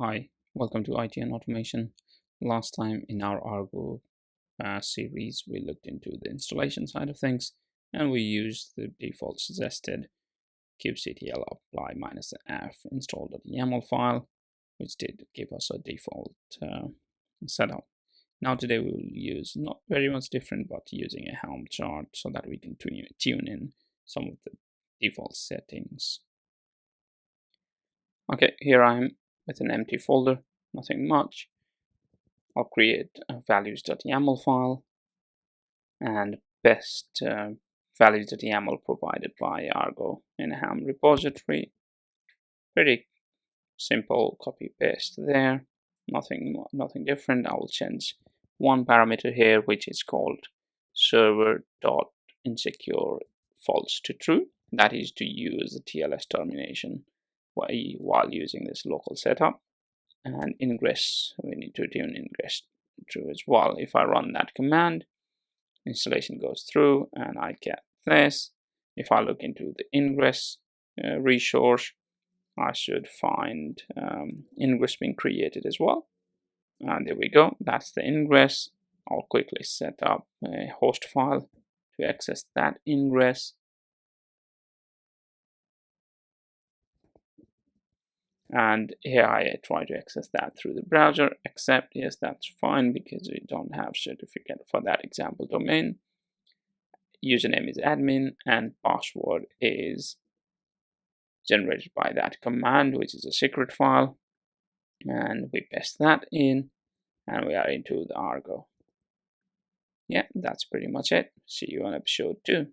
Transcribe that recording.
Hi, welcome to IT and Automation. Last time in our Argo series, we looked into the installation side of things, and we used the default suggested kubectl apply -f install.yaml file, which did give us a default setup. Now today we will use not very much different, but using a Helm chart so that we can tune in some of the default settings. Okay, here I am with an empty folder, nothing much. I'll create a values.yaml file and best values.yaml provided by Argo in a Helm repository. Pretty simple, copy paste there. Nothing different. I will change one parameter here, which is called server.insecure false to true. That is to use the TLS termination while using this local setup. And ingress, we need to tune ingress true as well. If I run that command, installation goes through and I get this. If I look into the ingress resource, I should find ingress being created as well. And there we go, that's the ingress. I'll quickly set up a host file to access that ingress. And here I try to access that through the browser, except yes, that's fine because we don't have certificate for that example domain. Username is admin and password is generated by that command, which is a secret file. And we paste that in and we are into the Argo. Yeah, that's pretty much it. See you on episode 2.